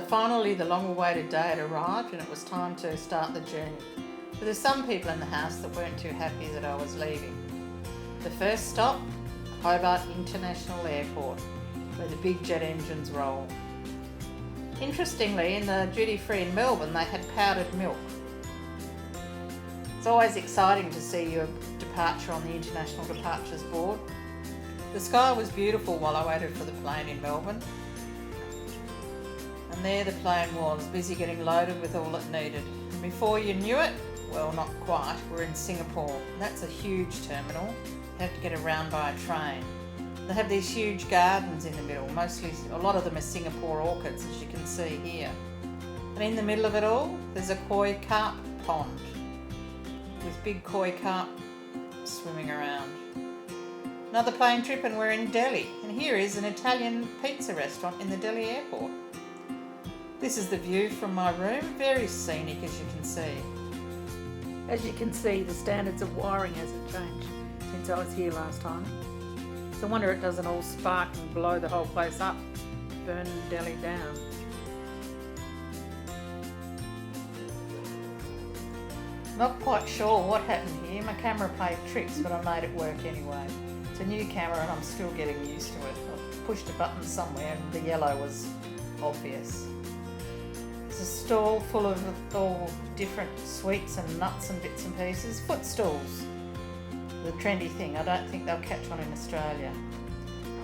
So finally the long-awaited day had arrived and it was time to start the journey. But there's some people in the house that weren't too happy that I was leaving. The first stop, Hobart International Airport, where the big jet engines roll. Interestingly, in the duty-free in Melbourne they had powdered milk. It's always exciting to see your departure on the International Departures Board. The sky was beautiful while I waited for the plane in Melbourne. And there the plane was, busy getting loaded with all it needed. And before you knew it, well, not quite, we're in Singapore. That's a huge terminal. You have to get around by a train. They have these huge gardens in the middle. Mostly, a lot of them are Singapore orchids, as you can see here. And in the middle of it all, there's a koi carp pond with big koi carp swimming around. Another plane trip and we're in Delhi. And here is an Italian pizza restaurant in the Delhi airport. This is the view from my room, very scenic as you can see. As you can see, the standards of wiring hasn't changed since I was here last time. So I wonder it doesn't all spark and blow the whole place up, burn Delhi down. Not quite sure what happened here. My camera played tricks, but I made it work anyway. It's a new camera and I'm still getting used to it. I pushed a button somewhere and the yellow was obvious. It's a stall full of all different sweets and nuts and bits and pieces. Footstools, the trendy thing. I don't think they'll catch one in Australia.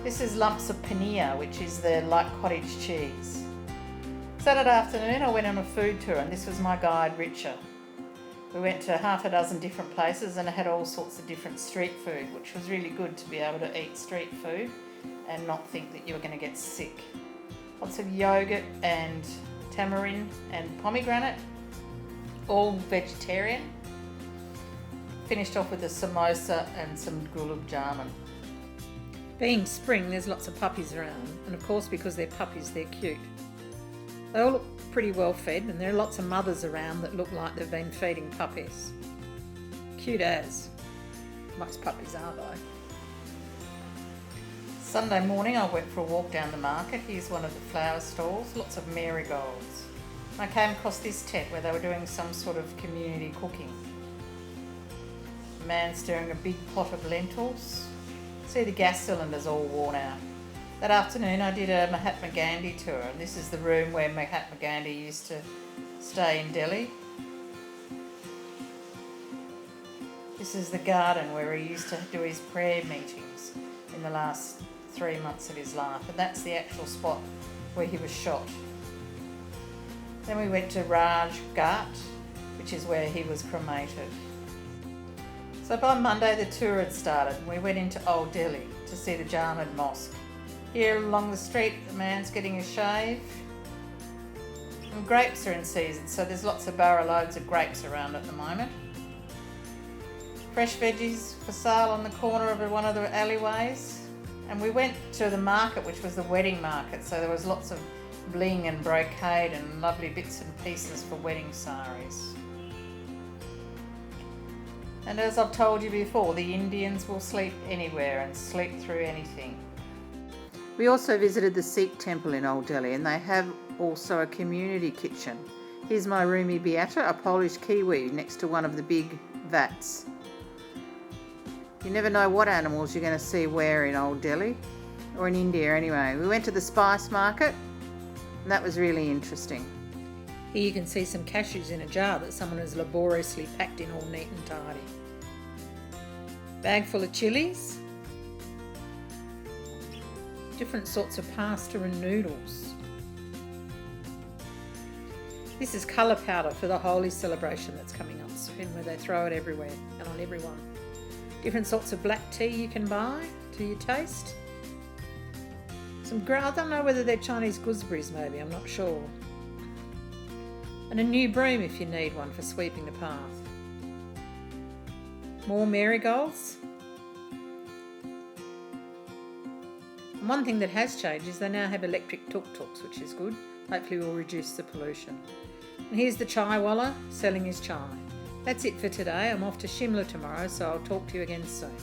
This is lumps of paneer, which is the light cottage cheese. Saturday afternoon I went on a food tour and this was my guide Richard. We went to half a dozen different places and it had all sorts of different street food, which was really good to be able to eat street food and not think that you were going to get sick. Lots of yogurt and tamarind and pomegranate, all vegetarian. Finished off with a samosa and some gulab jamun. Being spring, there's lots of puppies around, and of course because they're puppies they're cute. They all look pretty well fed and there are lots of mothers around that look like they've been feeding puppies. Cute as. Most puppies are though. Sunday morning I went for a walk down the market. Here's one of the flower stalls, lots of marigolds. I came across this tent where they were doing some sort of community cooking. A man stirring a big pot of lentils. See the gas cylinders all worn out. That afternoon I did a Mahatma Gandhi tour and this is the room where Mahatma Gandhi used to stay in Delhi. This is the garden where he used to do his prayer meetings in the last 3 months of his life, and that's the actual spot where he was shot. Then we went to Raj Ghat, which is where he was cremated. So by Monday the tour had started and we went into Old Delhi to see the Jama Mosque. Here along the street the man's getting a shave. And grapes are in season, so there's lots of barrow loads of grapes around at the moment. Fresh veggies for sale on the corner of one of the alleyways. And we went to the market, which was the wedding market, so there was lots of bling and brocade and lovely bits and pieces for wedding saris. And as I've told you before, the Indians will sleep anywhere and sleep through anything. We also visited the Sikh temple in Old Delhi and they have also a community kitchen. Here's my roomie Beata, a Polish Kiwi, next to one of the big vats. You never know what animals you're going to see where in Old Delhi, or in India anyway. We went to the spice market and that was really interesting. Here you can see some cashews in a jar that someone has laboriously packed in all neat and tidy. Bag full of chilies. Different sorts of pasta and noodles. This is colour powder for the Holi celebration that's coming up soon, where they throw it everywhere and on everyone. Different sorts of black tea you can buy to your taste. I don't know whether they're Chinese gooseberries maybe, I'm not sure. And a new broom if you need one for sweeping the path. More marigolds. And one thing that has changed is they now have electric tuk-tuks, which is good. Hopefully will reduce the pollution. And here's the chai walla selling his chai. That's it for today. I'm off to Shimla tomorrow, so I'll talk to you again soon.